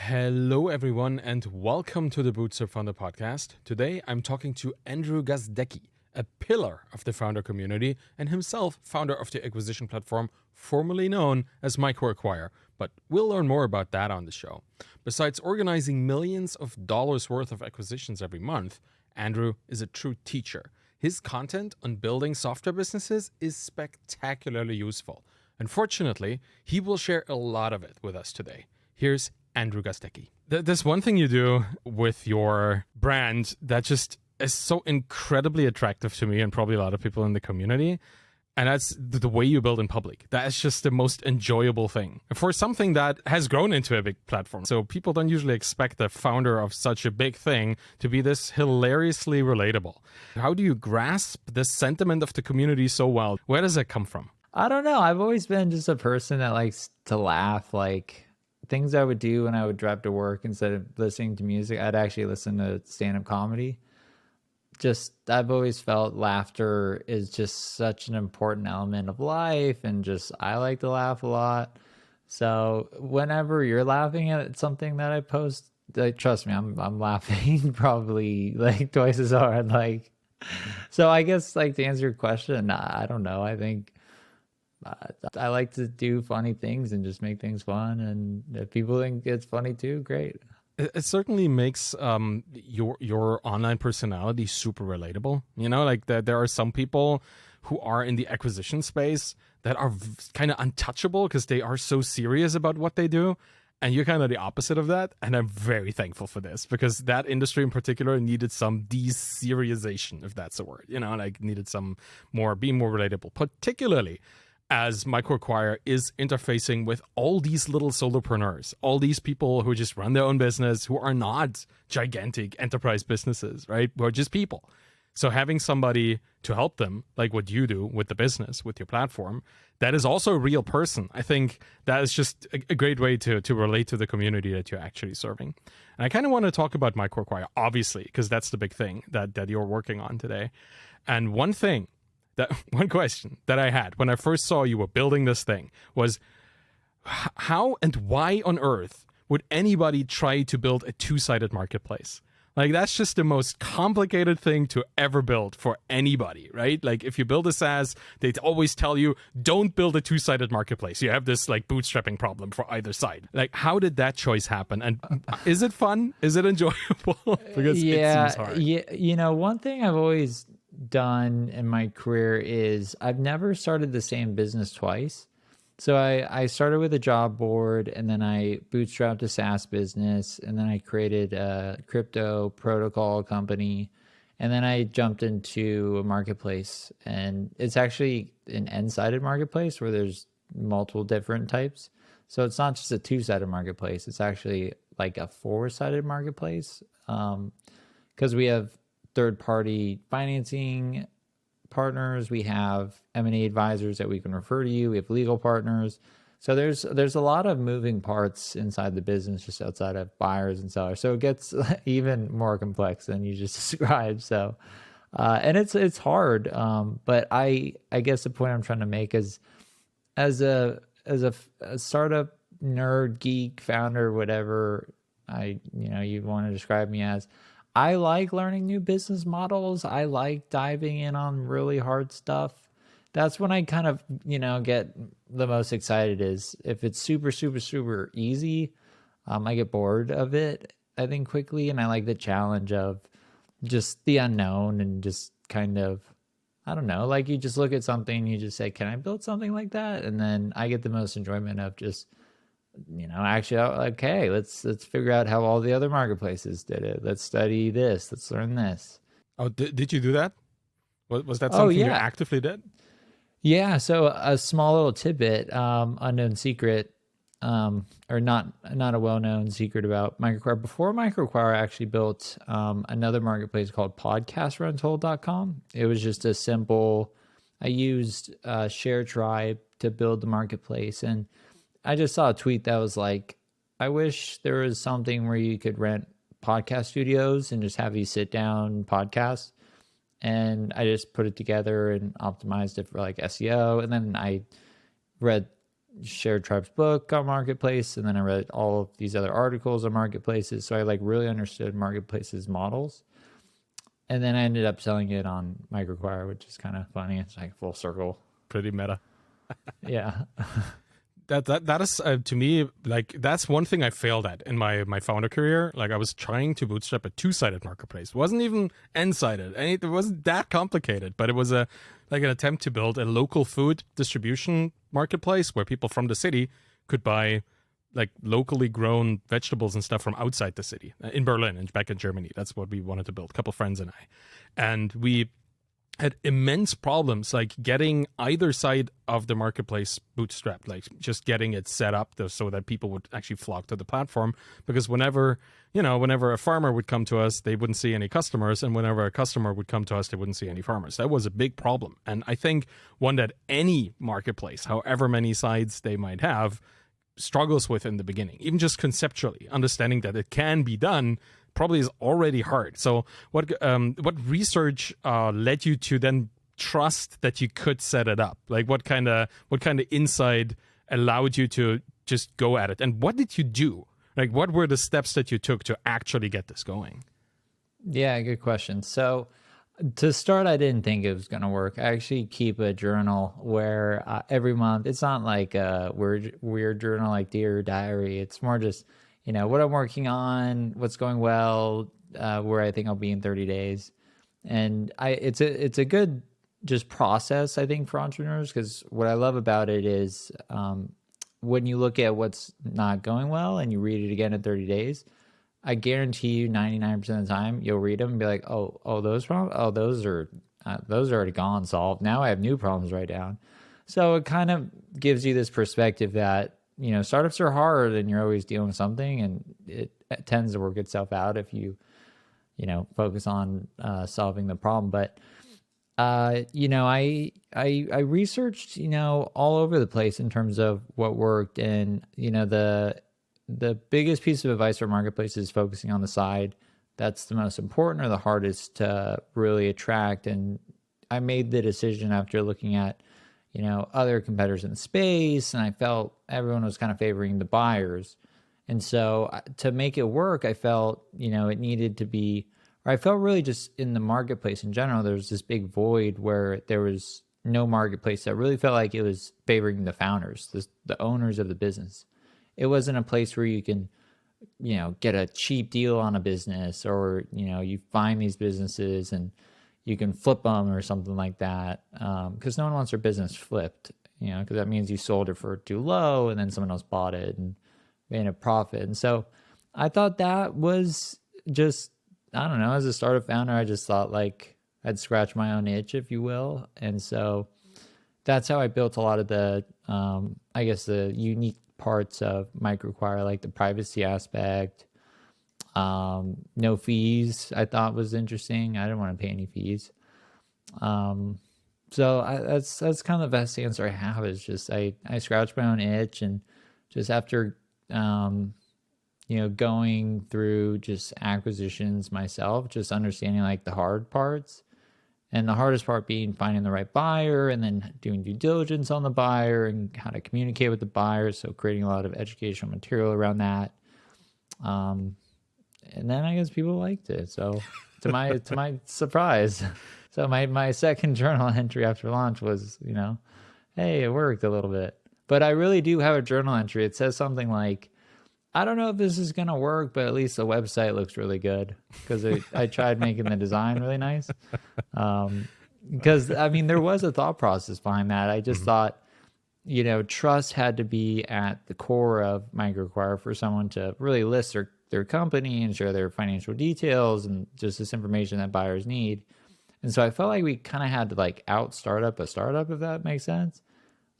Hello, everyone, and welcome to the Bootstrap Founder Podcast. Today, I'm talking to Andrew Gazdecki, a pillar of the founder community and himself founder of the acquisition platform formerly known as MicroAcquire. But we'll learn more about that on the show. Besides organizing millions of dollars worth of acquisitions every month, Andrew is a true teacher. His content on building software businesses is spectacularly useful. Unfortunately, he will share a lot of it with us today. Here's Andrew Gazdecki. There's one thing you do with your brand that just is so incredibly attractive to me and probably a lot of people in the community, and that's the way you build in public. That is just the most enjoyable thing for something that has grown into a big platform. So people don't usually expect the founder of such a big thing to be this hilariously relatable. How do you grasp the sentiment of the community so well? Where does that come from? I don't know. I've always been just a person that likes to laugh. Like things I would do when I would drive to work, instead of listening to music, I'd actually listen to stand-up comedy. I've always felt laughter is just such an important element of life, and just I like to laugh a lot. So whenever you're laughing at something that I post, like, trust me, I'm laughing probably like twice as hard. So I guess, like, to answer your question, I don't know. I think I like to do funny things and just make things fun, and if people think it's funny too, great. It certainly makes your online personality super relatable. You know, like there are some people who are in the acquisition space that are kind of untouchable because they are so serious about what they do. And you're kind of the opposite of that. And I'm very thankful for this, because that industry in particular needed some deserialization, if that's a word, you know, like needed some being more relatable, particularly as MicroAcquire is interfacing with all these little solopreneurs, all these people who just run their own business, who are not gigantic enterprise businesses, right? Who are just people. So having somebody to help them, like what you do with the business, with your platform, that is also a real person. I think that is just a great way to relate to the community that you're actually serving. And I kind of want to talk about MicroAcquire, obviously, because that's the big thing that you're working on today. And one question that I had when I first saw you were building this thing was, how and why on earth would anybody try to build a two-sided marketplace? Like, that's just the most complicated thing to ever build for anybody, right? Like, if you build a SaaS, they always tell you, don't build a two-sided marketplace. You have this like bootstrapping problem for either side. Like, how did that choice happen? And is it fun? Is it enjoyable? Because it seems hard. Yeah. You know, one thing I've always done in my career is I've never started the same business twice. So I started with a job board, and then I bootstrapped a SaaS business, and then I created a crypto protocol company, and then I jumped into a marketplace. And it's actually an n-sided marketplace where there's multiple different types. So it's not just a two-sided marketplace. It's actually like a four-sided marketplace, because we have third-party financing partners, we have M&A advisors that we can refer to you, we have legal partners. So there's a lot of moving parts inside the business, just outside of buyers and sellers. So it gets even more complex than you just described. So and it's hard, but I guess the point I'm trying to make is, as a startup nerd, geek, founder, whatever you want to describe me as, I like learning new business models. I like diving in on really hard stuff. That's when I kind of, get the most excited, is if it's super, super, super easy. I get bored of it, I think, quickly. And I like the challenge of just the unknown, and just kind of, I don't know, like you just look at something, you just say, can I build something like that? And then I get the most enjoyment of just, actually, okay, let's figure out how all the other marketplaces did it. Let's study this. Let's learn this. Oh, did you do that? Was that something you actively did? Yeah. So a small little tidbit, unknown secret, or not a well-known secret about MicroAcquire. Before MicroAcquire, I actually built another marketplace called podcastrental.com. It was just a simple, I used ShareTribe to build the marketplace. And I just saw a tweet that was like, I wish there was something where you could rent podcast studios and just have you sit down podcast. And I just put it together and optimized it for like SEO. And then I read Shared Tribe's book on Marketplace, and then I read all of these other articles on marketplaces. So I like really understood marketplaces models. And then I ended up selling it on MicroAcquire, which is kind of funny. It's like full circle. Pretty meta. Yeah. That is to me, like, that's one thing I failed at in my founder career. Like, I was trying to bootstrap a two-sided marketplace. It wasn't even n-sided, and it wasn't that complicated, but it was an attempt to build a local food distribution marketplace where people from the city could buy like locally grown vegetables and stuff from outside the city in Berlin and back in Germany. That's what we wanted to build, a couple friends and I. And we had immense problems like getting either side of the marketplace bootstrapped, like just getting it set up so that people would actually flock to the platform. Because whenever a farmer would come to us, they wouldn't see any customers, and whenever a customer would come to us, they wouldn't see any farmers. That was a big problem, and I think one that any marketplace, however many sides they might have, struggles with in the beginning. Even just conceptually understanding that it can be done probably is already hard. So what research led you to then trust that you could set it up? Like what kind of insight allowed you to just go at it? And what did you do? Like what were the steps that you took to actually get this going? Yeah, good question. So to start, I didn't think it was going to work. I actually keep a journal where every month, it's not like a weird journal like Dear Diary. It's more just, what I'm working on, what's going well, where I think I'll be in 30 days. And it's a good just process, I think, for entrepreneurs, because what I love about it is when you look at what's not going well and you read it again in 30 days, I guarantee you 99% of the time you'll read them and be like, oh, those problems, those are already gone, solved. Now I have new problems right down. So it kind of gives you this perspective that, startups are hard and you're always dealing with something, and it tends to work itself out if you, focus on solving the problem. But, I researched, all over the place in terms of what worked, and, the biggest piece of advice for marketplace is focusing on the side that's the most important or the hardest to really attract. And I made the decision after looking at, other competitors in the space, and I felt everyone was kind of favoring the buyers. And so to make it work, I felt, it needed to be, or I felt really just in the marketplace in general, there was this big void where there was no marketplace that really felt like it was favoring the founders, the owners of the business. It wasn't a place where you can, get a cheap deal on a business, or, you find these businesses and you can flip them or something like that. Because no one wants their business flipped, because that means you sold it for too low and then someone else bought it and made a profit. And so I thought that was just, I don't know, as a startup founder, I just thought like I'd scratch my own itch, if you will. And so that's how I built a lot of the, the unique parts of MicroAcquire, like the privacy aspect, no fees, I thought was interesting. I didn't want to pay any fees. That's kind of the best answer I have, is just I scratched my own itch, and just after going through just acquisitions myself, just understanding like the hard parts. And the hardest part being finding the right buyer, and then doing due diligence on the buyer and how to communicate with the buyer. So creating a lot of educational material around that. And then I guess people liked it. So to my surprise, so my second journal entry after launch was, hey, it worked a little bit. But I really do have a journal entry. It says something like, I don't know if this is going to work, but at least the website looks really good, because I tried making the design really nice. Because, there was a thought process behind that. I just thought, trust had to be at the core of MicroAcquire for someone to really list their company and share their financial details and just this information that buyers need. And so I felt like we kind of had to like out startup a startup, if that makes sense.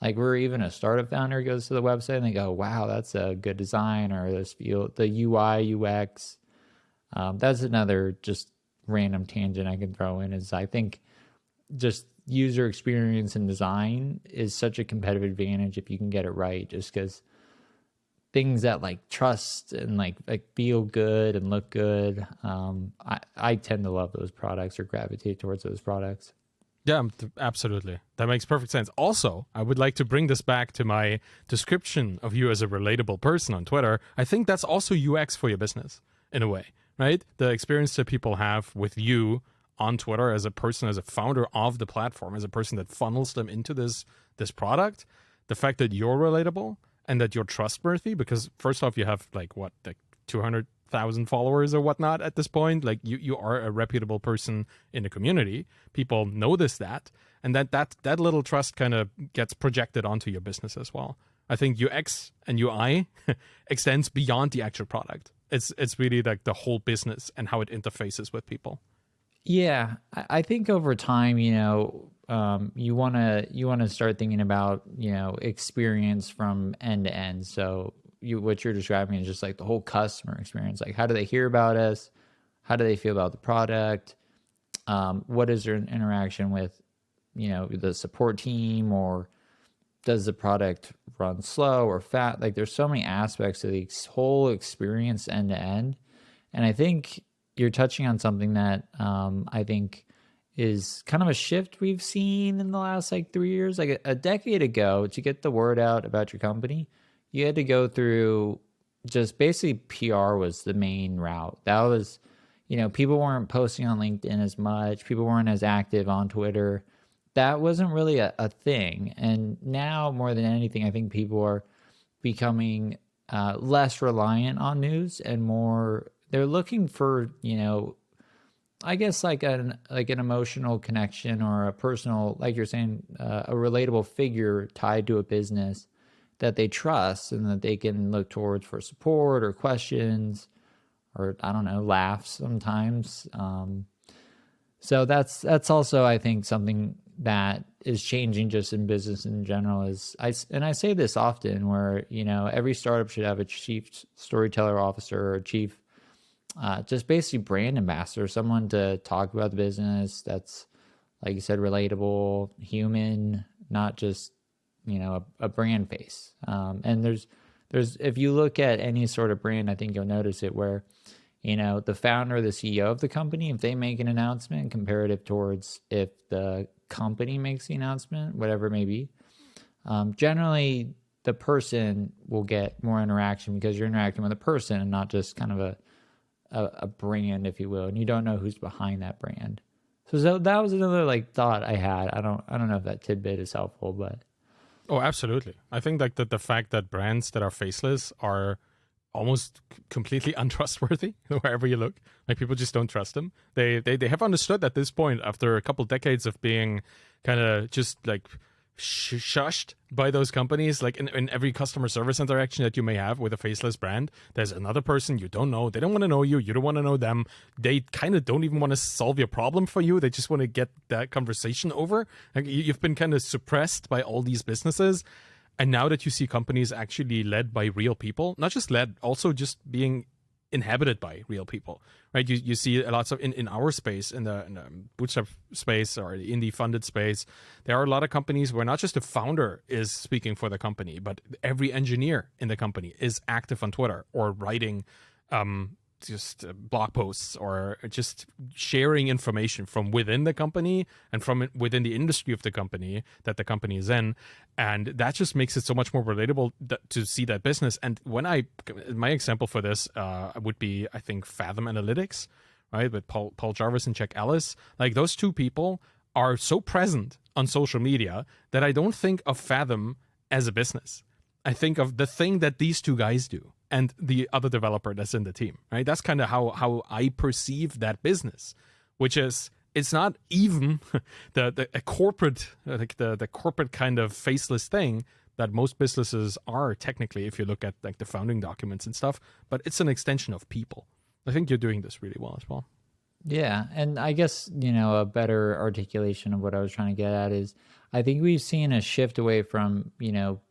Like we're even a startup founder goes to the website and they go, wow, that's a good design, or this feel, the UI, UX. That's another just random tangent I can throw in, is I think just user experience and design is such a competitive advantage if you can get it right, just because things that like trust and like feel good and look good. I tend to love those products or gravitate towards those products. Yeah, absolutely. That makes perfect sense. Also, I would like to bring this back to my description of you as a relatable person on Twitter. I think that's also UX for your business in a way, right? The experience that people have with you on Twitter as a person, as a founder of the platform, as a person that funnels them into this product. The fact that you're relatable and that you're trustworthy, because first off, you have like 200,000 followers or whatnot at this point. Like you are a reputable person in the community. People notice that, and that little trust kind of gets projected onto your business as well. I think UX and UI extends beyond the actual product. It's really like the whole business and how it interfaces with people. Yeah, I think over time, you wanna start thinking about experience from end to end. So what you're describing is just like the whole customer experience. Like, how do they hear about us? How do they feel about the product? What is their interaction with the support team, or does the product run slow or fast? Like, there's so many aspects of the whole experience end to end, and I think you're touching on something that I think is kind of a shift we've seen in the last like 3 years. Like a decade ago, to get the word out about your company, you had to go through just basically PR was the main route. That was, people weren't posting on LinkedIn as much. People weren't as active on Twitter. That wasn't really a thing. And now more than anything, I think people are becoming less reliant on news and more, they're looking for, I guess like an emotional connection or a personal, like you're saying, a relatable figure tied to a business that they trust and that they can look towards for support or questions or, I don't know, laughs sometimes. So that's also, I think, something that is changing just in business in general. I say this often, where every startup should have a chief storyteller officer or a chief just basically brand ambassador, someone to talk about the business that's, like you said, relatable, human, not just a brand face. And there's if you look at any sort of brand, I think you'll notice it, where the founder or the CEO of the company, if they make an announcement comparative towards if the company makes the announcement, whatever it may be, generally the person will get more interaction because you're interacting with a person and not just kind of a brand, if you will, and you don't know who's behind that brand. So that was another like thought I had. I don't know if that tidbit is helpful, but Oh, absolutely. I think like the fact that brands that are faceless are almost completely untrustworthy wherever you look. Like, people just don't trust them. They have understood at this point, after a couple decades of being kind of just like shushed by those companies. Like in every customer service interaction that you may have with a faceless brand, there's another person you don't know. They don't want to know you. You don't want to know them. They kind of don't even want to solve your problem for you. They just want to get that conversation over. Like, you've been kind of suppressed by all these businesses. And now that you see companies actually led by real people, not just led, also just being inhabited by real people, right? You see lots of in our space, in the bootstrap space or the indie funded space, there are a lot of companies where not just the founder is speaking for the company, but every engineer in the company is active on Twitter or writing just blog posts or just sharing information from within the company and from within the industry of the company that the company is in. And that just makes it so much more relatable to see that business. And my example for this would be, I think, Fathom Analytics, right? With Paul Jarvis and Jack Ellis. Like, those two people are so present on social media that I don't think of Fathom as a business. I think of the thing that these two guys do and the other developer that's in the team, right? That's kind of how I perceive that business, which is, it's not even the corporate, like the corporate kind of faceless thing that most businesses are technically, if you look at like the founding documents and stuff, but it's an extension of people. I think you're doing this really well as well. Yeah, and I guess, a better articulation of what I was trying to get at is, I think we've seen a shift away from,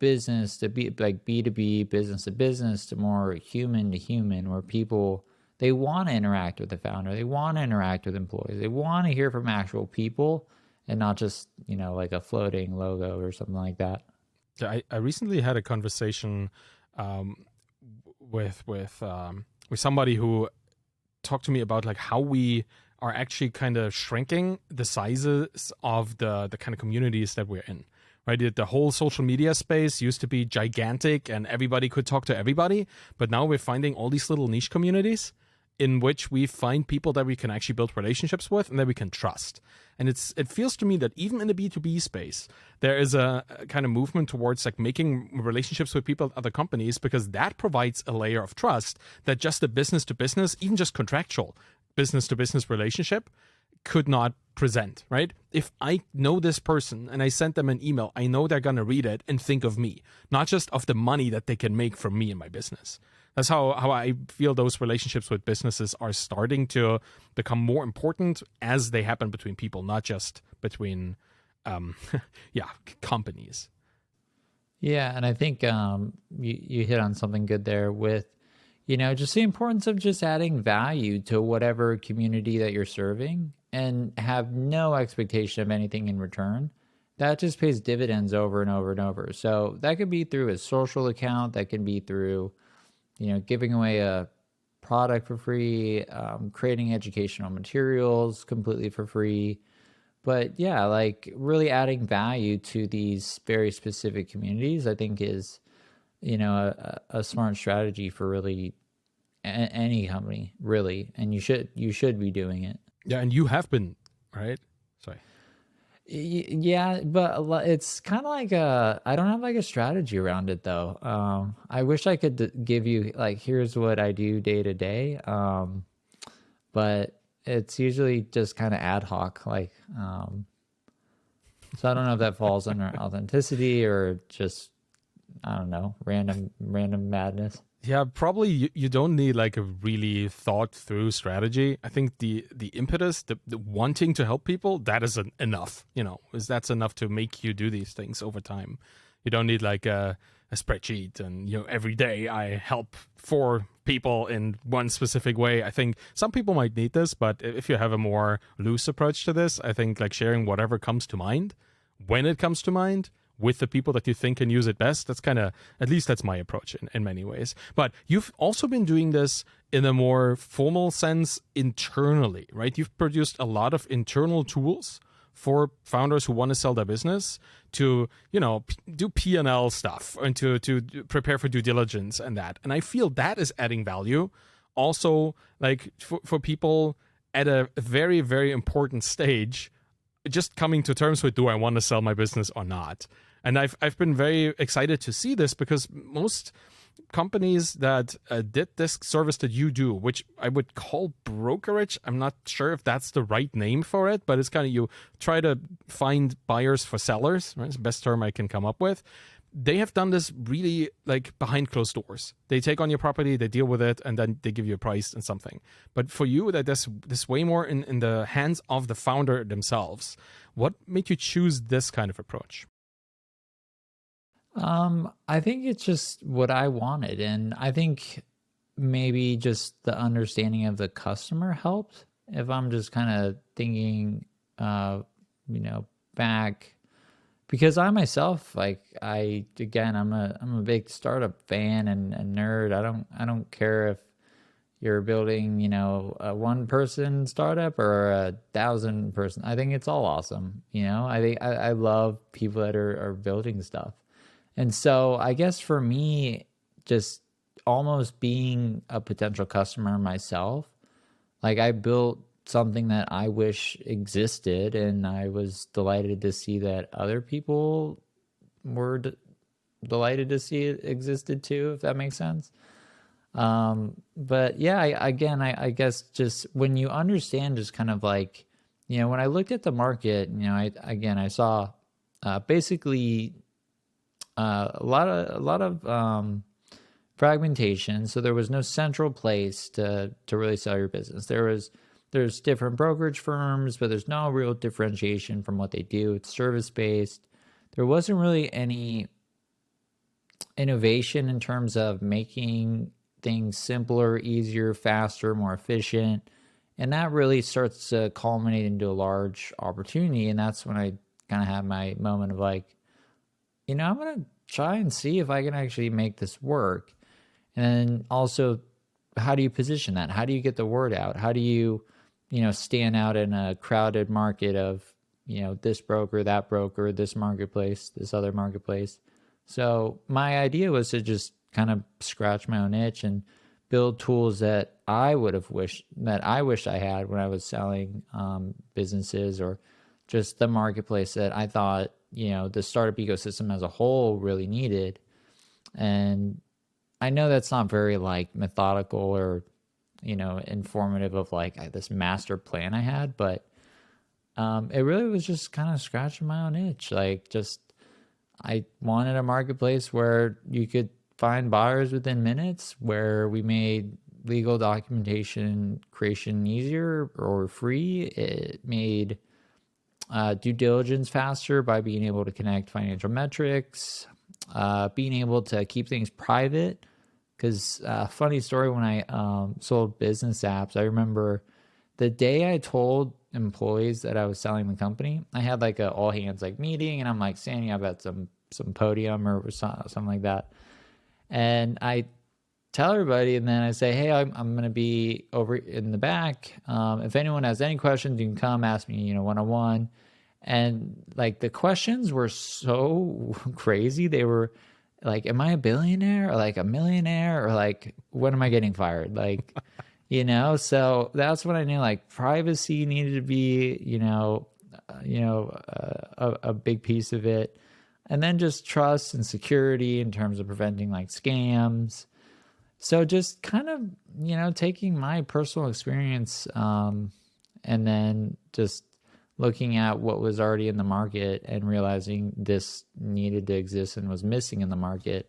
business to B2B, business to business, to more human to human, where people, they want to interact with the founder. They want to interact with employees. They want to hear from actual people and not just, like a floating logo or something like that. Yeah, I recently had a conversation with somebody who talked to me about like how we are actually kind of shrinking the sizes of the kind of communities that we're in. Right, the whole social media space used to be gigantic and everybody could talk to everybody, but now we're finding all these little niche communities in which we find people that we can actually build relationships with and that we can trust. And it feels to me that even in the B2B space, there is a kind of movement towards like making relationships with people at other companies, because that provides a layer of trust that just a business to business, even just contractual business to business relationship could not present, right? If I know this person and I send them an email, I know they're going to read it and think of me, not just of the money that they can make from me and my business. That's how I feel those relationships with businesses are starting to become more important as they happen between people, not just between, companies. Yeah, and I think you hit on something good there with, just the importance of just adding value to whatever community that you're serving and have no expectation of anything in return. That just pays dividends over and over and over. So that could be through a social account, that can be through, giving away a product for free, creating educational materials completely for free. But yeah, like really adding value to these very specific communities, I think is, a smart strategy for really any company, really. And you should be doing it. Yeah, and you have been, right? Sorry. Yeah, but it's kind of like I don't have like a strategy around it though. I wish I could give you like, here's what I do day to day. But it's usually just kind of ad hoc, like, so I don't know if that falls under authenticity or just, I don't know, random madness. Yeah, probably you don't need like a really thought through strategy. I think the impetus, the wanting to help people, that is enough, that's enough to make you do these things over time. You don't need like a spreadsheet and, every day I help 4 people in one specific way. I think some people might need this, but if you have a more loose approach to this, I think like sharing whatever comes to mind, when it comes to mind, with the people that you think can use it best. That's kind of, at least that's my approach in many ways. But you've also been doing this in a more formal sense internally, right? You've produced a lot of internal tools for founders who want to sell their business to, do P&L stuff and to prepare for due diligence and that. And I feel that is adding value also, like for people at a very, very important stage, just coming to terms with, do I want to sell my business or not? And I've been very excited to see this, because most companies that did this service that you do, which I would call brokerage, I'm not sure if that's the right name for it, but it's kind of, you try to find buyers for sellers, right? It's the best term I can come up with. They have done this really like behind closed doors. They take on your property, they deal with it, and then they give you a price and something. But for you, that this way more in the hands of the founder themselves. What made you choose this kind of approach? I think it's just what I wanted, and I think maybe just the understanding of the customer helped. If I'm just kind of thinking, back, because I myself, like I'm a big startup fan and nerd. I don't care if you're building, a 1-person startup or a 1,000-person. I think it's all awesome. I think I love people that are building stuff. And so I guess for me, just almost being a potential customer myself, like I built something that I wish existed, and I was delighted to see that other people were delighted to see it existed too, if that makes sense. But yeah, I guess just when you understand, just kind of like, when I looked at the market, I saw basically a lot of fragmentation. So there was no central place to really sell your business. There's different brokerage firms, but there's no real differentiation from what they do. It's service based. There wasn't really any innovation in terms of making things simpler, easier, faster, more efficient. And that really starts to culminate into a large opportunity. And that's when I kind of had my moment of like, I'm going to try and see if I can actually make this work. And also, how do you position that? How do you get the word out? How do you, stand out in a crowded market of, this broker, that broker, this marketplace, this other marketplace. So my idea was to just kind of scratch my own itch and build tools that I wish I had when I was selling businesses, or just the marketplace that I thought, the startup ecosystem as a whole really needed. And I know that's not very like methodical or, informative of like this master plan I had, but it really was just kind of scratching my own itch. Like, just, I wanted a marketplace where you could find buyers within minutes, where we made legal documentation creation easier or free. It made due diligence faster by being able to connect financial metrics, being able to keep things private. Because funny story, when I sold business apps, I remember the day I told employees that I was selling the company, I had like a all hands like meeting, and I'm like standing up at some podium or something like that, and I tell everybody, and then I say, hey, I'm going to be over in the back. If anyone has any questions, you can come ask me, one-on-one. And like the questions were so crazy. They were like, am I a billionaire or like a millionaire, or like, when am I getting fired? Like, so that's when I knew like privacy needed to be, a big piece of it. And then just trust and security in terms of preventing like scams. So just kind of, taking my personal experience, and then just looking at what was already in the market and realizing this needed to exist and was missing in the market.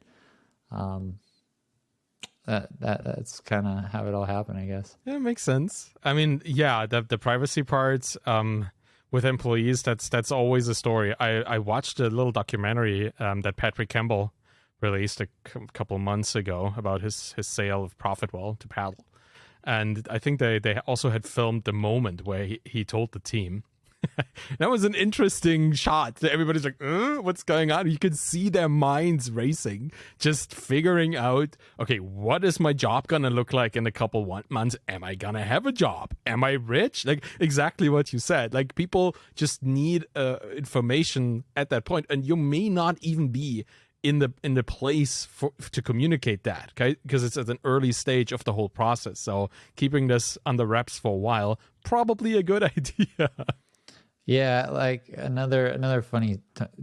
That's kind of how it all happened, I guess. Yeah, it makes sense. I mean, yeah, the privacy parts with employees, that's always a story. I watched a little documentary that Patrick Campbell released a couple months ago about his sale of Profitwell to Paddle. And I think they also had filmed the moment where he told the team. That was an interesting shot. Everybody's like, what's going on? You can see their minds racing, just figuring out, okay, what is my job going to look like in a couple months? Am I going to have a job? Am I rich? Like, exactly what you said. Like, people just need information at that point, and you may not even be in the place to communicate that, okay? Because it's at an early stage of the whole process. So keeping this under wraps for a while, probably a good idea. Yeah, like another funny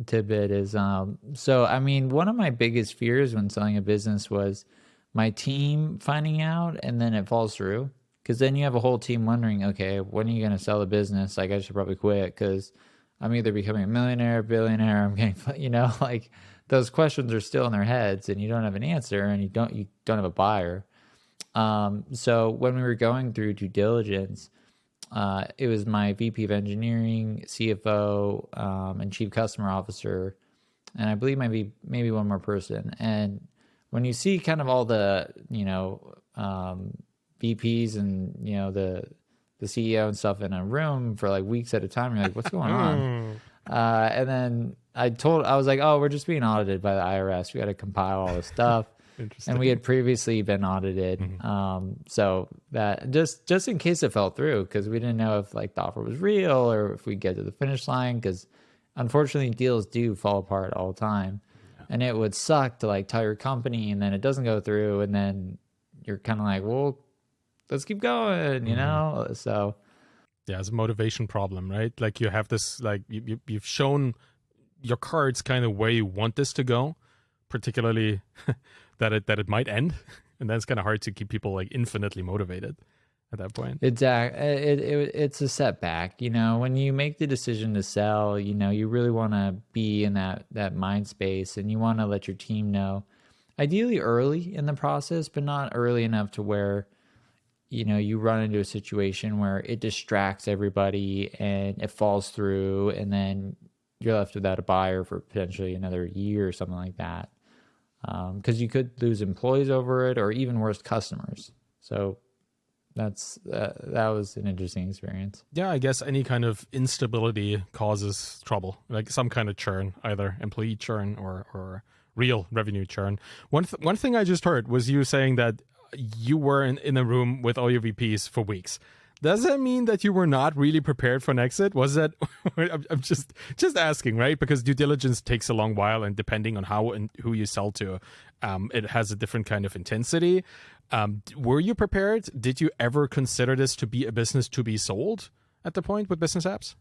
tidbit is, so I mean, one of my biggest fears when selling a business was my team finding out and then it falls through. Because then you have a whole team wondering, okay, when are you going to sell the business? Like, I should probably quit because I'm either becoming a millionaire, billionaire, I'm getting, like those questions are still in their heads and you don't have an answer and you don't have a buyer. So when we were going through due diligence, it was my VP of engineering, CFO, and chief customer officer, and I believe maybe one more person. And when you see kind of all the, VPs and, the CEO and stuff in a room for like weeks at a time, you're like, what's going on? And then I was like, oh, we're just being audited by the IRS. We got to compile all this stuff. And we had previously been audited. Mm-hmm. So that just in case it fell through, because we didn't know if like the offer was real or if we get to the finish line, because unfortunately deals do fall apart all the time. Yeah. And it would suck to like tell your company and then it doesn't go through and then you're kind of like, well, let's keep going, you know? So yeah, it's a motivation problem, right? Like you have this, like you've shown your cards kind of where you want this to go, particularly that it might end, and then it's kind of hard to keep people like infinitely motivated at that point. Exactly. It's a setback, when you make the decision to sell, you really want to be in that mind space, and you want to let your team know, ideally early in the process, but not early enough to where, you run into a situation where it distracts everybody and it falls through, and then you're left without a buyer for potentially another year or something like that. Because you could lose employees over it, or even worse, customers. So that was an interesting experience. Yeah, I guess any kind of instability causes trouble, like some kind of churn, either employee churn or real revenue churn. One thing I just heard was you saying that you were in a room with all your VPs for weeks. does that mean that you were not really prepared for an exit? Was that, I'm just asking, right? Because due diligence takes a long while, and depending on how and who you sell to, it has a different kind of intensity. Were you prepared? Did you ever consider this to be a business to be sold at the point with business apps?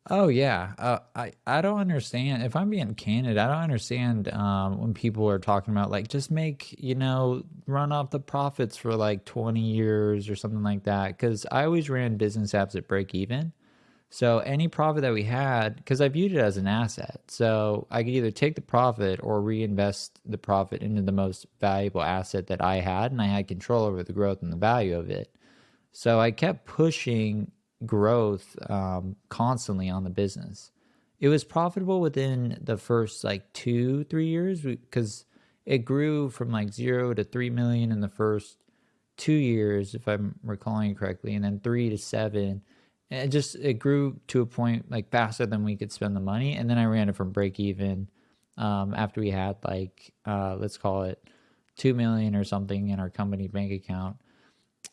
Oh yeah, I don't understand. If I'm being candid, I don't understand when people are talking about like just make run off the profits for like 20 years or something like that. Because I always ran business apps at break even, so any profit that we had, because I viewed it as an asset, so I could either take the profit or reinvest the profit into the most valuable asset that I had, and I had control over the growth and the value of it. So I kept pushing growth constantly on the business. It was profitable within the first like 2-3 years because it grew from like 0 to 3 million in the first 2 years, if I'm recalling correctly, and then 3 to 7. And it grew to a point like faster than we could spend the money. And then I ran it from break even after we had like let's call it 2 million or something in our company bank account.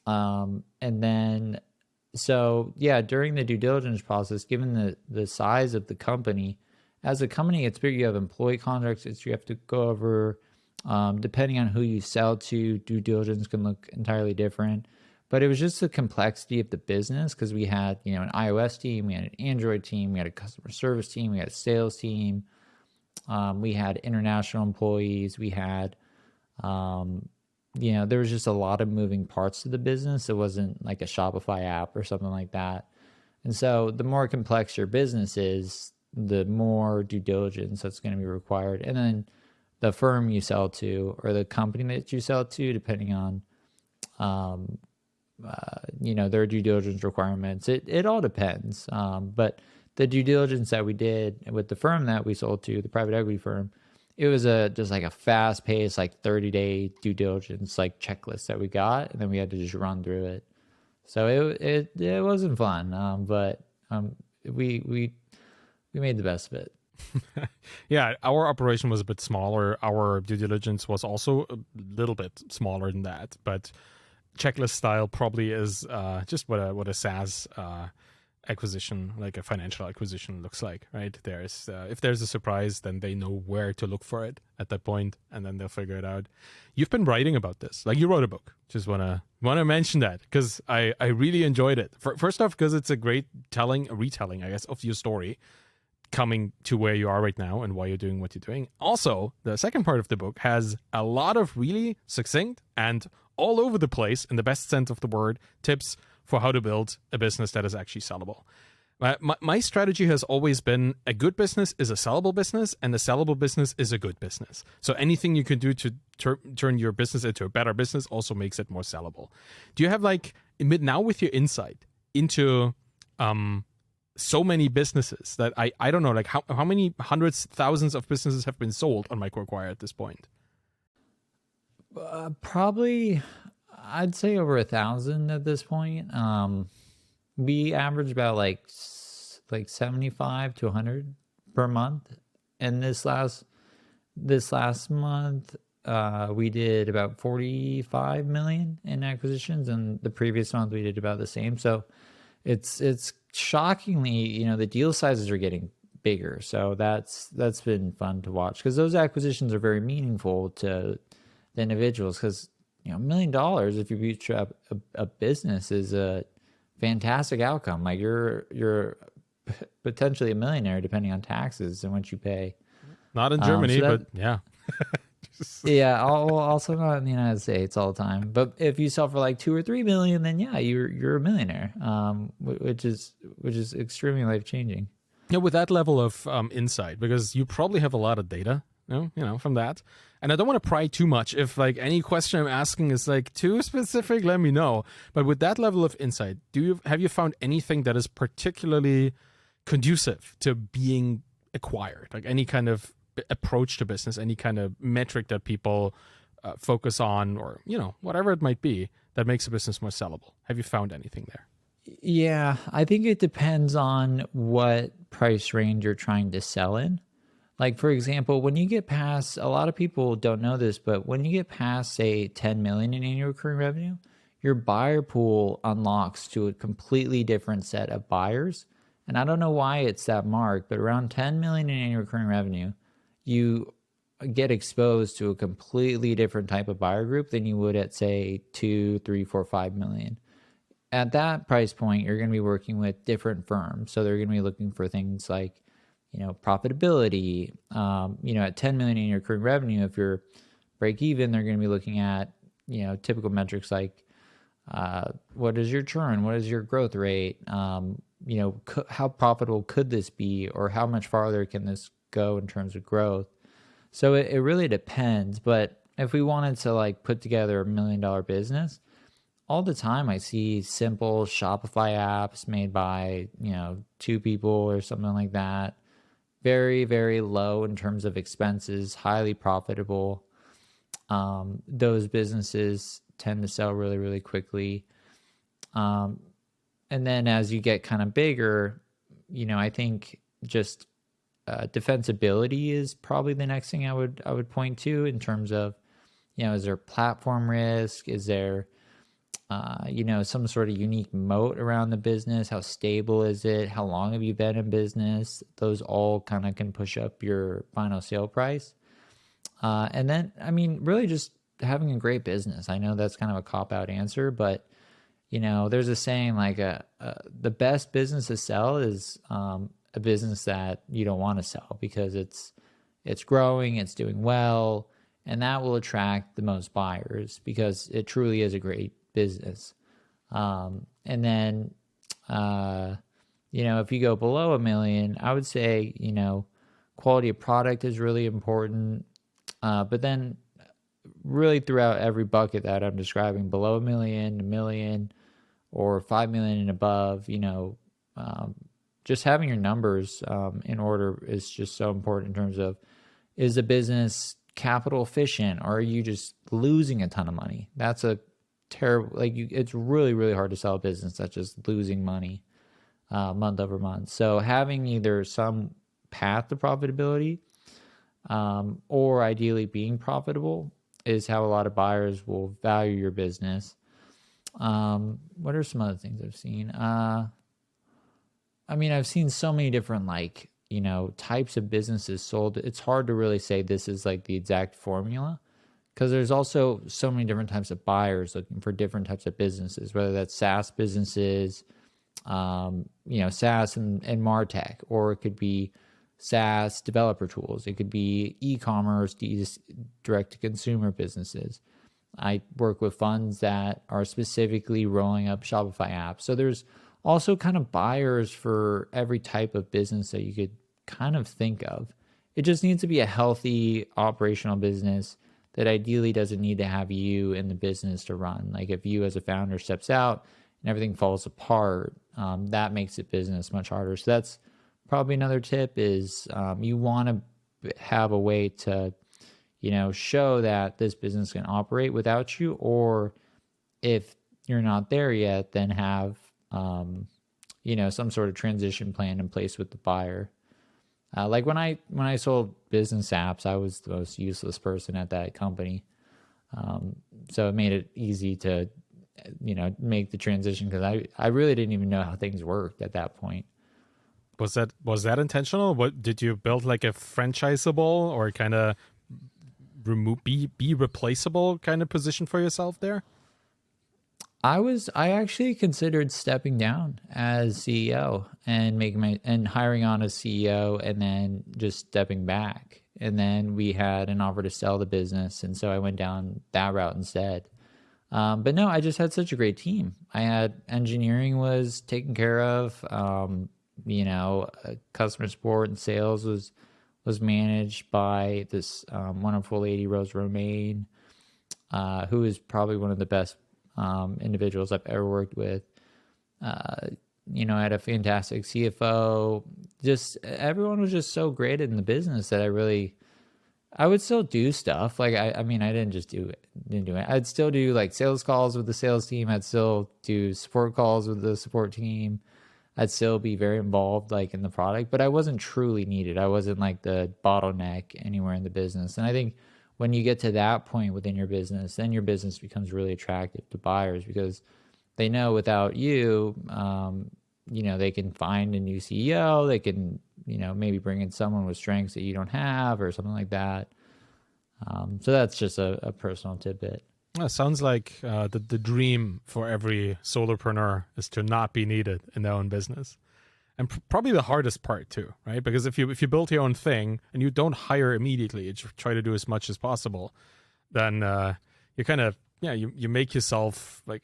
And then so yeah, during the due diligence process, given the size of the company, as a company gets bigger, you have employee contracts that you have to go over. Depending on who you sell to, due diligence can look entirely different. But it was just the complexity of the business because we had an iOS team, we had an Android team, we had a customer service team, we had a sales team, we had international employees, we had there was just a lot of moving parts to the business. It wasn't like a Shopify app or something like that. And so the more complex your business is, the more due diligence that's going to be required. And then the firm you sell to or the company that you sell to, depending on, their due diligence requirements, it all depends. But the due diligence that we did with the firm that we sold to, the private equity firm, it was just like a fast paced, like 30-day due diligence, like checklist that we got. And then we had to just run through it. So it wasn't fun. But we made the best of it. Yeah, our operation was a bit smaller. Our due diligence was also a little bit smaller than that. But checklist style probably is just what a SaaS acquisition, like a financial acquisition, looks like, right? There's if there's a surprise, then they know where to look for it at that point, and then they'll figure it out. You've been writing about this, like you wrote a book. Just wanna mention that because I really enjoyed it. First off, because it's a great retelling, I guess, of your story coming to where you are right now and why you're doing what you're doing. Also, the second part of the book has a lot of really succinct and all over the place, in the best sense of the word, tips for how to build a business that is actually sellable. My strategy has always been a good business is a sellable business, and a sellable business is a good business. So anything you can do to turn your business into a better business also makes it more sellable. Do you have now with your insight into so many businesses that I don't know, like how many hundreds, thousands of businesses have been sold on MicroAcquire at this point? Probably, I'd say over 1,000 at this point. We average about like 75 to 100 per month. And this last month, we did about 45 million in acquisitions, and the previous month we did about the same. So it's shockingly, the deal sizes are getting bigger. So that's been fun to watch because those acquisitions are very meaningful to the individuals because $1 million if you bootstrap a business is a fantastic outcome. Like you're potentially a millionaire depending on taxes and what you pay. Not in Germany, but yeah. Yeah, also not in the United States all the time. But if you sell for like 2 or 3 million, then yeah, you're a millionaire, which is extremely life changing. Yeah, with that level of insight, because you probably have a lot of data, from that. And I don't want to pry too much. If like any question I'm asking is like too specific, let me know. But with that level of insight, have you found anything that is particularly conducive to being acquired? Like any kind of approach to business, any kind of metric that people focus on, or whatever it might be that makes a business more sellable? Have you found anything there? Yeah, I think it depends on what price range you're trying to sell in. Like, for example, when you get past, a lot of people don't know this, but when you get past, say, 10 million in annual recurring revenue, your buyer pool unlocks to a completely different set of buyers. And I don't know why it's that mark, but around 10 million in annual recurring revenue, you get exposed to a completely different type of buyer group than you would at, say, 2, 3, 4, 5 million. At that price point, you're going to be working with different firms. So they're going to be looking for things like, profitability. At 10 million in your recurring revenue, if you're break even, they're going to be looking at, typical metrics like what is your churn? What is your growth rate? How profitable could this be, or how much farther can this go in terms of growth? So it really depends. But if we wanted to like put together $1 million business, all the time I see simple Shopify apps made by, 2 people or something like that. Very, very low in terms of expenses, highly profitable. Those businesses tend to sell really, really quickly. And then as you get kind of bigger, I think just defensibility is probably the next thing I would point to in terms of, is there platform risk? Is there, some sort of unique moat around the business? How stable is it? How long have you been in business? Those all kind of can push up your final sale price. And then, really just having a great business. I know that's kind of a cop-out answer, but, there's a saying like the best business to sell is a business that you don't want to sell, because it's growing, it's doing well, and that will attract the most buyers because it truly is a great business. And then, if you go below $1 million, I would say, quality of product is really important. But then really throughout every bucket that I'm describing, below $1 million, or 5 million and above, just having your numbers in order is just so important in terms of, is the business capital efficient, or are you just losing a ton of money? That's a terrible, it's really, really hard to sell a business that's just losing money month over month. So having either some path to profitability, or ideally being profitable, is how a lot of buyers will value your business. What are some other things I've seen? I've seen so many different types of businesses sold. It's hard to really say this is like the exact formula, because there's also so many different types of buyers looking for different types of businesses, whether that's SaaS businesses, SaaS and MarTech, or it could be SaaS developer tools. It could be e-commerce, direct-to-consumer businesses. I work with funds that are specifically rolling up Shopify apps. So there's also kind of buyers for every type of business that you could kind of think of. It just needs to be a healthy operational business that ideally doesn't need to have you in the business to run. Like if you as a founder steps out and everything falls apart, that makes it business much harder. So that's probably another tip is you want to have a way to, show that this business can operate without you, or if you're not there yet, then have, some sort of transition plan in place with the buyer. Like when I sold business apps, I was the most useless person at that company. So it made it easy to, make the transition, because I really didn't even know how things worked at that point. Was that intentional? What did you build, like a franchisable or kind of be replaceable kind of position for yourself there? I actually considered stepping down as CEO and hiring on a CEO, and then just stepping back. And then we had an offer to sell the business, and so I went down that route instead. But no, I just had such a great team. I had engineering was taken care of. Customer support and sales was managed by this wonderful lady, Rose Romaine, who is probably one of the best individuals I've ever worked with. I had a fantastic CFO. Just everyone was just so great in the business that I would still do stuff. Like I didn't do it. I'd still do like sales calls with the sales team. I'd still do support calls with the support team. I'd still be very involved like in the product, but I wasn't truly needed. I wasn't like the bottleneck anywhere in the business. And I think when you get to that point within your business, then your business becomes really attractive to buyers because they know without you, they can find a new CEO, they can, maybe bring in someone with strengths that you don't have or something like that. So that's just a personal tidbit. Well, sounds like the dream for every solopreneur is to not be needed in their own business. And probably the hardest part too, right? Because if you build your own thing and you don't hire immediately, you try to do as much as possible, then you kind of, you make yourself like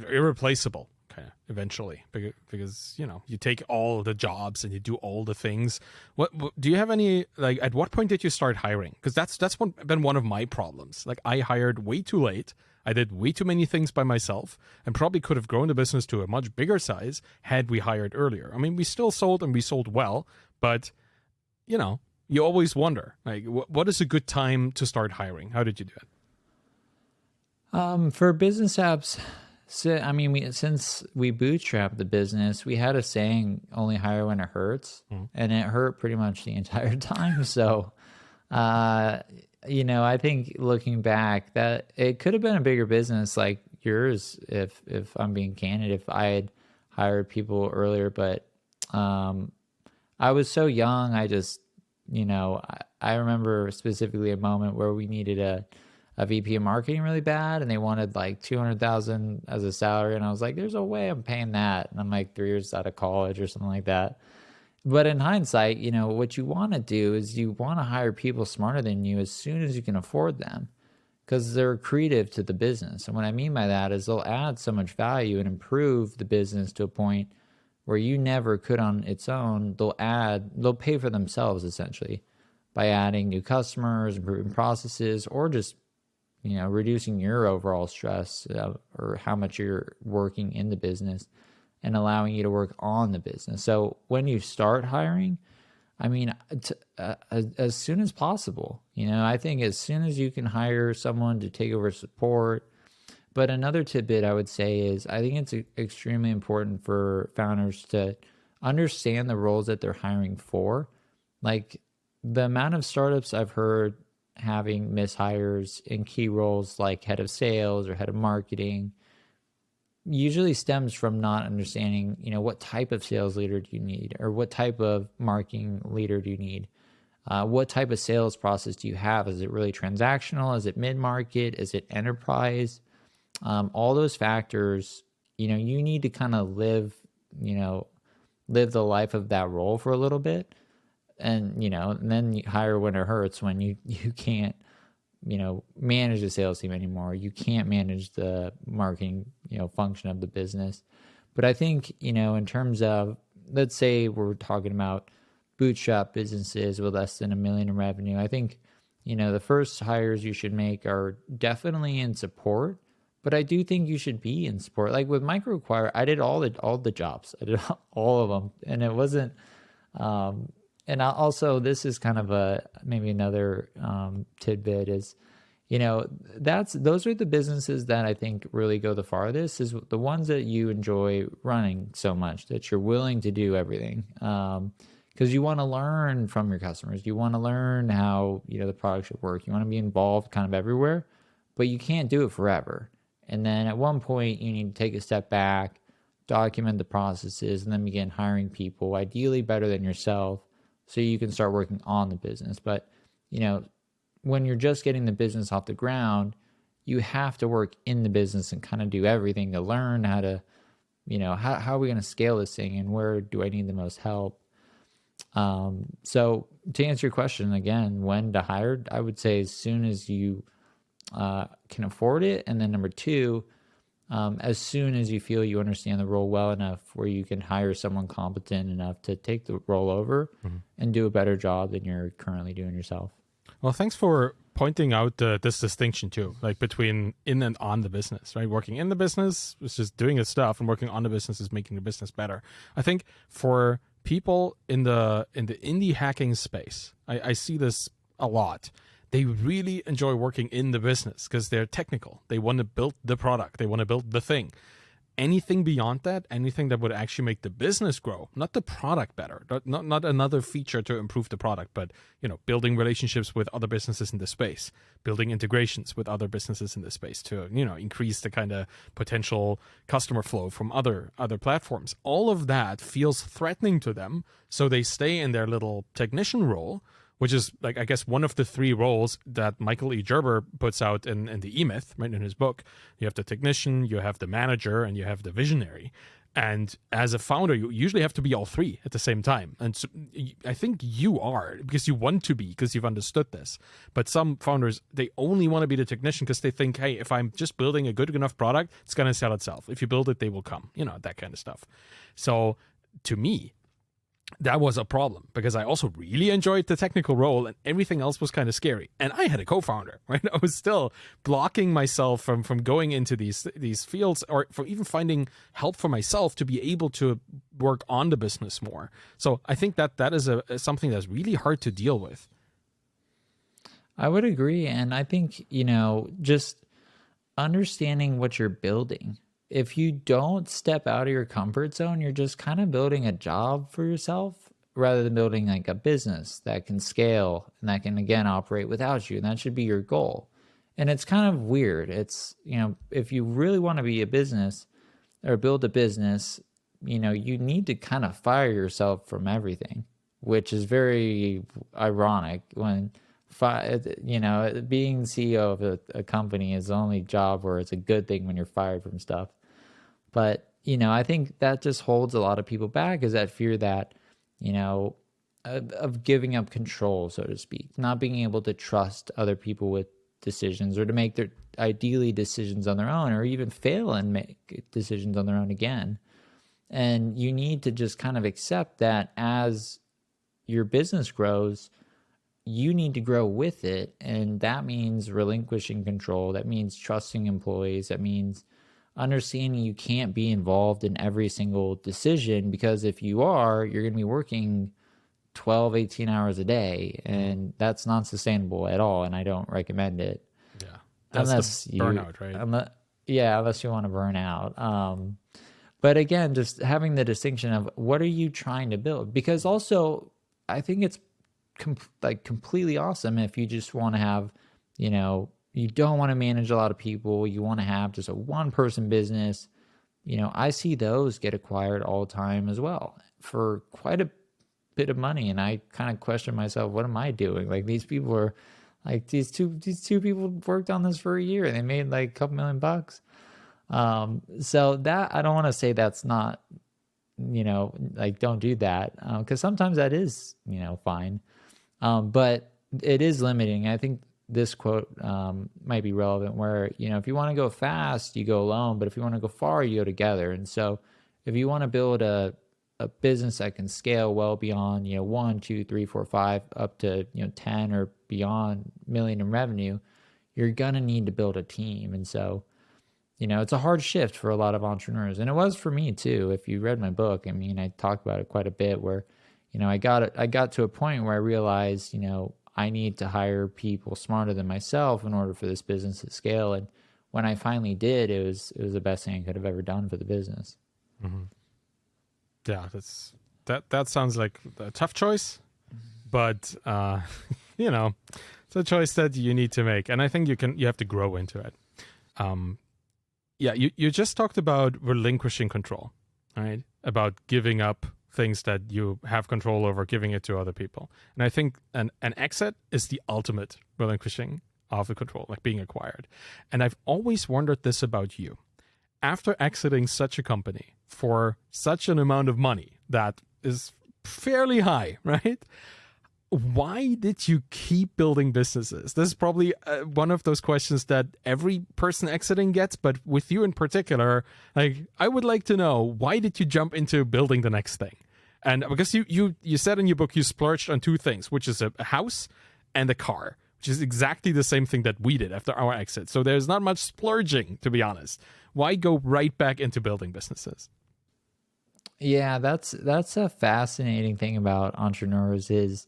irreplaceable kind of eventually, because you take all the jobs and you do all the things. What do you have any, like, at what point did you start hiring? Because that's been one of my problems. Like, I hired way too late. I did way too many things by myself and probably could have grown the business to a much bigger size had we hired earlier. I mean, we still sold and we sold well, but you always wonder, like, what is a good time to start hiring? How did you do it? For business apps, since we bootstrapped the business, we had a saying, only hire when it hurts. And it hurt pretty much the entire time. So, I think looking back, that it could have been a bigger business like yours if I'm being candid, if I had hired people earlier. But I was so young. I just, I remember specifically a moment where we needed a VP of marketing really bad, and they wanted like $200,000 as a salary, and I was like, there's a way I'm paying that, and I'm like 3 years out of college or something like that. But in hindsight, what you want to do is you want to hire people smarter than you as soon as you can afford them, because they're accretive to the business. And what I mean by that is they'll add so much value and improve the business to a point where you never could on its own. They'll pay for themselves essentially by adding new customers, improving processes, or just reducing your overall stress or how much you're working in the business and allowing you to work on the business. So when you start hiring, as soon as possible, I think as soon as you can hire someone to take over support. But another tidbit I would say is I think it's extremely important for founders to understand the roles that they're hiring for. Like, the amount of startups I've heard having mishires in key roles like head of sales or head of marketing usually stems from not understanding, what type of sales leader do you need, or what type of marketing leader do you need? What type of sales process do you have? Is it really transactional? Is it mid-market? Is it enterprise? All those factors, you need to kind of live the life of that role for a little bit. And, and then you hire when it hurts, when you can't, manage the sales team anymore. You can't manage the marketing, function of the business. But I think, in terms of, let's say we're talking about bootstrap businesses with less than $1 million in revenue, I think, the first hires you should make are definitely in support. But I do think you should be in support. Like with MicroAcquire, I did all the jobs. I did all of them. And it wasn't, and also, this is kind of maybe another tidbit is, those are the businesses that I think really go the farthest, is the ones that you enjoy running so much that you're willing to do everything. Because you want to learn from your customers. You want to learn how, the product should work. You want to be involved kind of everywhere, but you can't do it forever. And then at one point, you need to take a step back, document the processes, and then begin hiring people, ideally better than yourself, so you can start working on the business. But, when you're just getting the business off the ground, you have to work in the business and kind of do everything to learn how to, how are we going to scale this thing and where do I need the most help? So to answer your question again, when to hire, I would say as soon as you can afford it. And then number two, as soon as you feel you understand the role well enough where you can hire someone competent enough to take the role over and do a better job than you're currently doing yourself. Well, thanks for pointing out this distinction too, like between in and on the business, right? Working in the business is just doing the stuff, and working on the business is making the business better. I think for people in the indie hacking space, I see this a lot. They really enjoy working in the business because they're technical. They want to build the product. They want to build the thing. anything beyond that, anything that would actually make the business grow, not the product better, not another feature to improve the product, but building relationships with other businesses in the space, building integrations with other businesses in the space to increase the kind of potential customer flow from other platforms. All of that feels threatening to them, so they stay in their little technician role, which is, like, I guess, one of the three roles that Michael E. Gerber puts out in the E-Myth, right, in his book. You have the technician, you have the manager, and you have the visionary. And as a founder, you usually have to be all three at the same time. And so I think you are, because you want to be, because you've understood this. But some founders, they only want to be the technician because they think, hey, if I'm just building a good enough product, it's going to sell itself. If you build it, they will come, that kind of stuff. So to me, that was a problem, because I also really enjoyed the technical role and everything else was kind of scary. And I had a co-founder, right? I was still blocking myself from going into these fields, or from even finding help for myself to be able to work on the business more. So I think that is something that's really hard to deal with. I would agree. And I think, just understanding what you're building. If you don't step out of your comfort zone, you're just kind of building a job for yourself rather than building like a business that can scale and that can, again, operate without you. And that should be your goal. And it's kind of weird. It's, if you really want to be a business or build a business, you need to kind of fire yourself from everything, which is very ironic when being CEO of a company is the only job where it's a good thing when you're fired from stuff. But, I think that just holds a lot of people back, is that fear that, of giving up control, so to speak, not being able to trust other people with decisions, or to make their ideally decisions on their own, or even fail and make decisions on their own again. And you need to just kind of accept that as your business grows, you need to grow with it. And that means relinquishing control. That means trusting employees. That means understanding you can't be involved in every single decision, because if you are, you're going to be working 12, 18 hours a day, and that's not sustainable at all. And I don't recommend it. Yeah. That's the burnout, right? Unless you want to burn out. But again, just having the distinction of what are you trying to build? Because also, I think it's completely awesome if you just want to have, you don't want to manage a lot of people. You want to have just a one-person business. I see those get acquired all the time as well for quite a bit of money. And I kind of question myself, what am I doing? Like, these people are like, these two people worked on this for a year and they made like a couple $1 million. So that, I don't want to say that's not, don't do that. Cause sometimes that is, fine. But it is limiting. I think this quote might be relevant where, if you want to go fast, you go alone, but if you want to go far, you go together. And so if you want to build a business that can scale well beyond, 1, 2, 3, 4, 5, up to, 10 or beyond million in revenue, you're going to need to build a team. And so, it's a hard shift for a lot of entrepreneurs. And it was for me too. If you read my book, I talk about it quite a bit where, I got to a point where I realized, I need to hire people smarter than myself in order for this business to scale. And when I finally did, it was the best thing I could have ever done for the business. Mm-hmm. Yeah, that sounds like a tough choice, but it's a choice that you need to make, and I think you have to grow into it. You just talked about relinquishing control, right? About giving up things that you have control over, giving it to other people. And I think an exit is the ultimate relinquishing of the control, like being acquired. And I've always wondered this about you. After exiting such a company for such an amount of money that is fairly high, right? Why did you keep building businesses? This is probably one of those questions that every person exiting gets, but with you in particular, like, I would like to know, why did you jump into building the next thing? And because you said in your book you splurged on two things, which is a house and a car, which is exactly the same thing that we did after our exit. So there's not much splurging, to be honest. Why go right back into building businesses? Yeah, that's a fascinating thing about entrepreneurs is,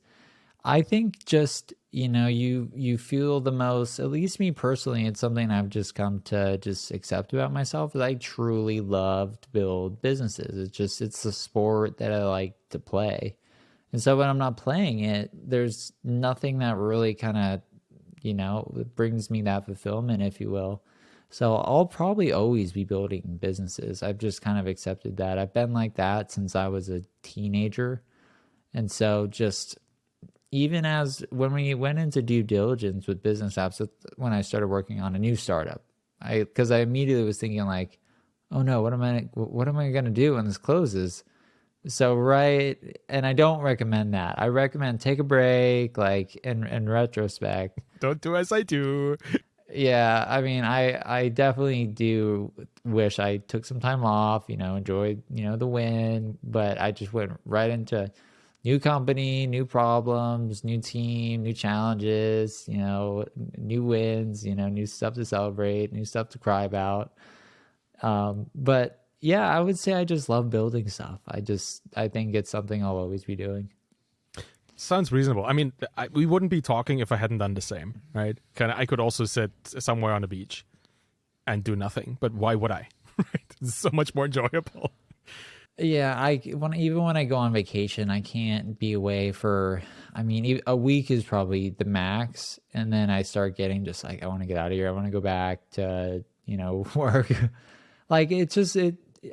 I think just you feel the most, at least me personally, it's something I've just come to just accept about myself, is I truly love to build businesses. It's a sport that I like to play. And so when I'm not playing it, there's nothing that really kind of, brings me that fulfillment, if you will. So I'll probably always be building businesses. I've just kind of accepted that. I've been like that since I was a teenager. And so just even as when we went into due diligence with business apps, when I started working on a new startup, because I immediately was thinking like, oh no, what am I going to do when this closes? So right, and I don't recommend that. I recommend take a break, like in retrospect. Don't do as I do. Yeah, I mean, I definitely do wish I took some time off, enjoyed, the win, but I just went right into new company, new problems, new team, new challenges, new wins, new stuff to celebrate, new stuff to cry about. But yeah, I would say I just love building stuff. I think it's something I'll always be doing. Sounds reasonable. I mean, we wouldn't be talking if I hadn't done the same, right? I could also sit somewhere on the beach and do nothing, but why would I? Right? It's so much more enjoyable. Yeah, even when I go on vacation, I can't be away for, I mean, a week is probably the max, and then I start getting just like, I want to get out of here. I want to go back to, work. Like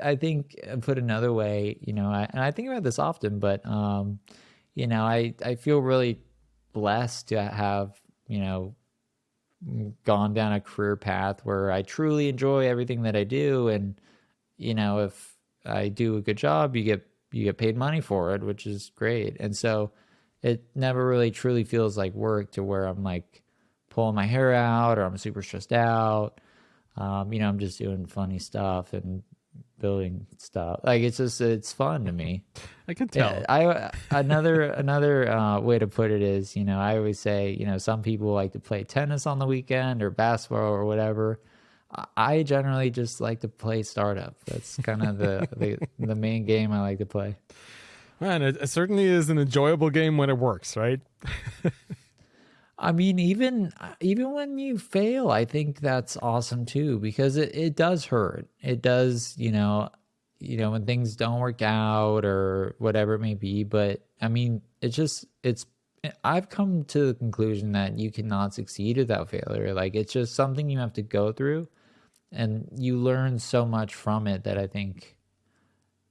I think, put another way, and I think about this often, but I feel really blessed to have, gone down a career path where I truly enjoy everything that I do. And, if I do a good job, you get paid money for it, which is great. And so it never really truly feels like work to where I'm like pulling my hair out or I'm super stressed out. I'm just doing funny stuff and building stuff. Like it's fun to me. I can tell. Another way to put it is, I always say, some people like to play tennis on the weekend or basketball or whatever. I generally just like to play startup. That's kind of the main game I like to play. Man, it certainly is an enjoyable game when it works, right? I mean, even when you fail, I think that's awesome too, because it does hurt. It does, when things don't work out or whatever it may be. But I mean, I've come to the conclusion that you cannot succeed without failure. Like it's just something you have to go through, and you learn so much from it that I think,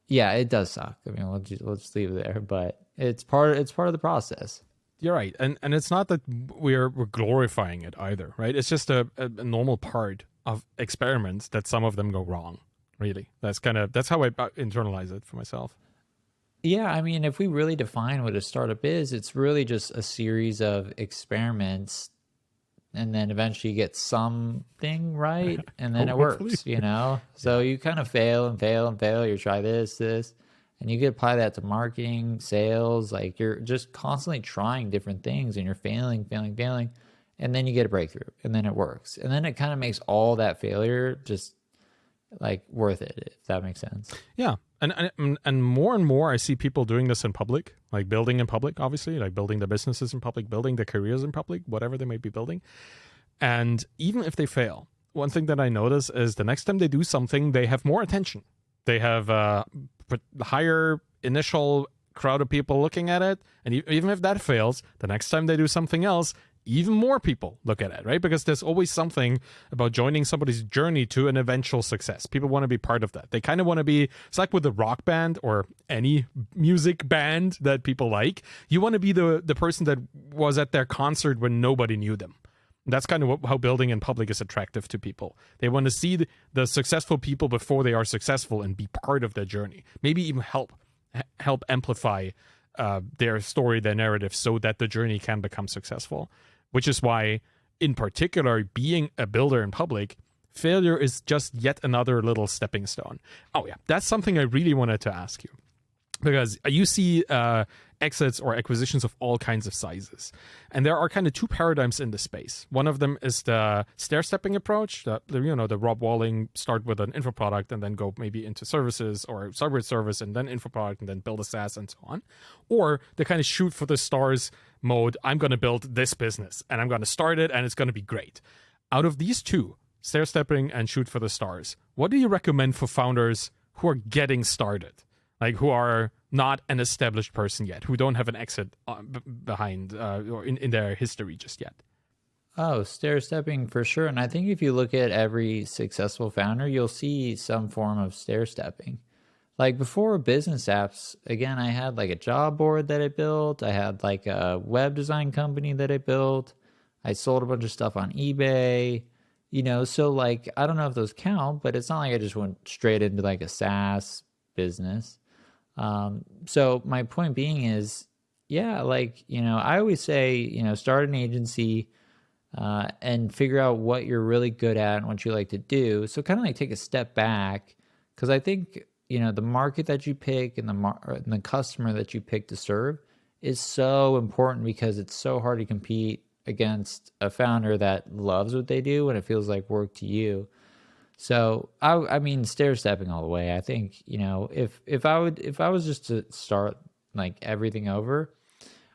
yeah, it does suck. I mean, we'll just leave it there, but it's part of the process. You're right, and it's not that we're glorifying it either, right? It's just a normal part of experiments that some of them go wrong. Really, that's how I internalize it for myself. Yeah, I mean, if we really define what a startup is, it's really just a series of experiments, and then eventually you get something right, and then it works. So you kind of fail and fail and fail. You try this. And you can apply that to marketing, sales, like you're just constantly trying different things and you're failing. And then you get a breakthrough and then it works. And then it kind of makes all that failure just like worth it, if that makes sense. Yeah. And more I see people doing this in public, like building in public, obviously, like building their businesses in public, building their careers in public, whatever they may be building. And even if they fail, one thing that I notice is the next time they do something, they have more attention. They have higher initial crowd of people looking at it. And even if that fails, the next time they do something else, even more people look at it, right? Because there's always something about joining somebody's journey to an eventual success. People want to be part of that. They kind of want to be, it's like with a rock band or any music band that people like. You want to be the person that was at their concert when nobody knew them. That's kind of how building in public is attractive to people. They want to see the successful people before they are successful and be part of their journey. Maybe even help amplify their story, their narrative, so that the journey can become successful. Which is why, in particular, being a builder in public, failure is just yet another little stepping stone. Oh yeah, that's something I really wanted to ask you. Because you see exits or acquisitions of all kinds of sizes. And there are kind of two paradigms in the space. One of them is the stair-stepping approach, the Rob Walling, start with an info product and then go maybe into services or cyber service and then info product and then build a SaaS and so on. Or the kind of shoot for the stars mode, I'm going to build this business and I'm going to start it and it's going to be great. Out of these two, stair-stepping and shoot for the stars, what do you recommend for founders who are getting started? Like who are not an established person yet, who don't have an exit behind or in their history just yet? Oh, stair-stepping for sure. And I think if you look at every successful founder, you'll see some form of stair-stepping. Like before business apps, again, I had like a job board that I built. I had like a web design company that I built. I sold a bunch of stuff on eBay, so like, I don't know if those count, but it's not like I just went straight into like a SaaS business. So my point being is, yeah, like, I always say, start an agency, and figure out what you're really good at and what you like to do. So kind of like take a step back, because I think, the market that you pick and the customer that you pick to serve is so important, because it's so hard to compete against a founder that loves what they do and it feels like work to you. So I mean, stair stepping all the way. I think, if I was just to start like everything over,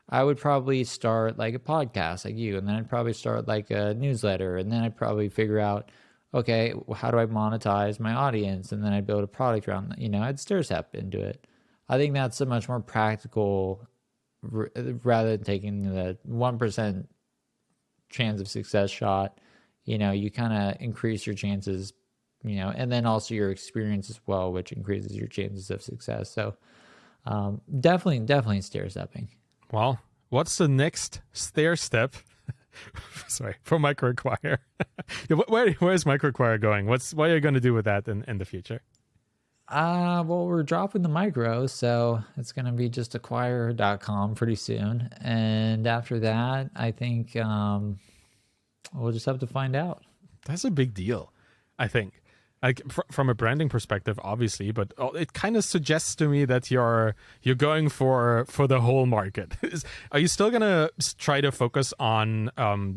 I would probably start like a podcast like you, and then I'd probably start like a newsletter, and then I'd probably figure out, okay, how do I monetize my audience? And then I'd build a product around that. I'd stair step into it. I think that's a much more practical rather than taking the 1% chance of success shot. You kind of increase your chances, and then also your experience as well, which increases your chances of success. So definitely stair stepping. Well, what's the next stair step? Sorry, for MicroAcquire. Where's MicroAcquire going? What are you going to do with that in the future? Well, we're dropping the micro, so it's going to be just acquire.com pretty soon. And after that, I think we'll just have to find out. That's a big deal, I think. Like from a branding perspective, obviously, but it kind of suggests to me that you're going for the whole market. Are you still gonna try to focus on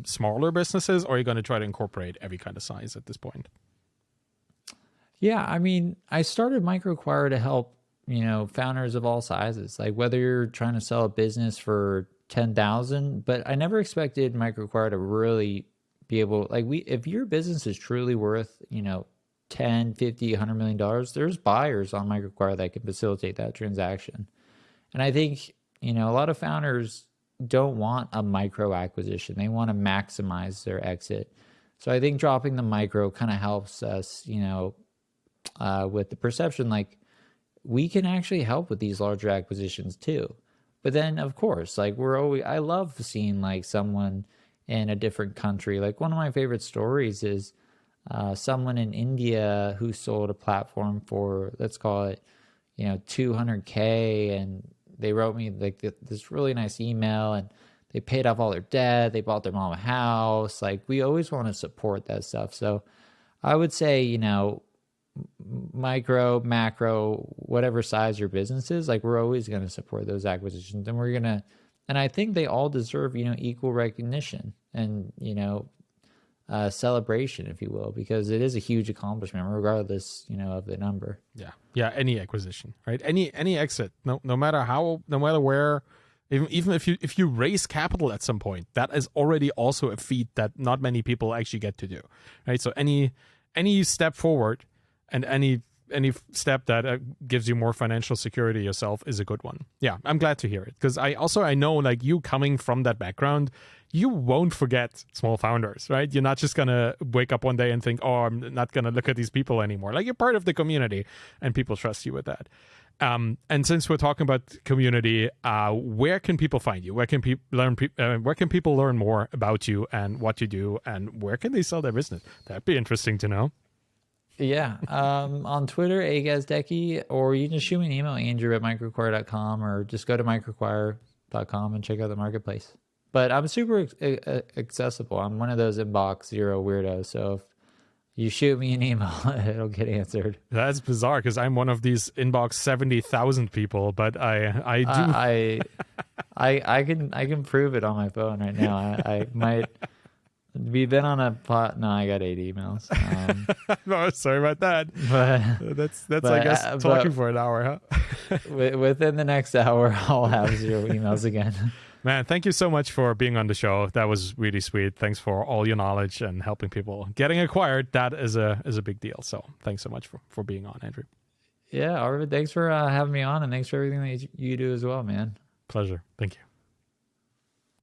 smaller businesses, or are you going to try to incorporate every kind of size at this point? Yeah, I mean, I started MicroAcquire to help founders of all sizes. Like whether you're trying to sell a business for 10,000, but I never expected MicroAcquire to really be able, like, if your business is truly worth 10, 50, $100 million, there's buyers on MicroAcquire that can facilitate that transaction. And I think, a lot of founders don't want a micro acquisition. They want to maximize their exit. So I think dropping the micro kind of helps us, with the perception, like we can actually help with these larger acquisitions too. But then of course, like I love seeing like someone in a different country. Like one of my favorite stories is someone in India who sold a platform for, let's call it, $200K, and they wrote me like this really nice email, and they paid off all their debt. They bought their mom a house. Like we always want to support that stuff. So I would say, micro, macro, whatever size your business is, like we're always going to support those acquisitions, and I think they all deserve, equal recognition and, celebration, if you will, because it is a huge accomplishment regardless, of the number. Yeah. Any acquisition, right? Any exit, no matter where, even if you raise capital at some point, that is already also a feat that not many people actually get to do, right? So any step forward and any step that gives you more financial security yourself is a good one. Yeah, I'm glad to hear it, because I know, like, you coming from that background, you won't forget small founders, right? You're not just gonna wake up one day and think, oh, I'm not gonna look at these people anymore. Like, you're part of the community and people trust you with that. And since we're talking about community, where can people find you? Where can people learn more about you and what you do, and where can they sell their business? That'd be interesting to know. Yeah. On Twitter, Gazdecki, or you can just shoot me an email, andrew@microacquire.com, or just go to microacquire.com and check out the marketplace. But I'm super accessible. I'm one of those inbox zero weirdos. So You shoot me an email, it'll get answered. That's bizarre because I'm one of these inbox 70,000 people, but I do. I can prove it on my phone right now. I might. We've been on a pot. No, I got 8 emails. No, sorry about that. But I guess talking for an hour, huh? Within the next hour, I'll have 0 emails again. Man, thank you so much for being on the show. That was really sweet. Thanks for all your knowledge and helping people getting acquired. That is a big deal. So thanks so much for being on, Andrew. Yeah, Arvid, thanks for having me on, and thanks for everything that you do as well, man. Pleasure. Thank you.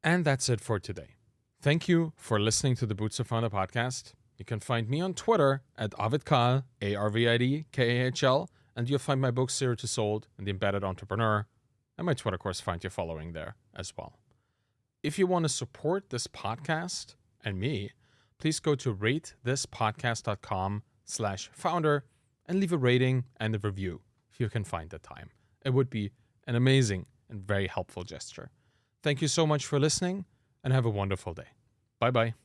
And that's it for today. Thank you for listening to the Boots of Founder podcast. You can find me on Twitter at ArvidKahl, ARVIDKAHL, and you'll find my book Zero to Sold and The Embedded Entrepreneur, and my Twitter course find you following there as well. If you want to support this podcast and me, please go to ratethispodcast.com/founder and leave a rating and a review if you can find the time. It would be an amazing and very helpful gesture. Thank you so much for listening, and have a wonderful day. Bye-bye.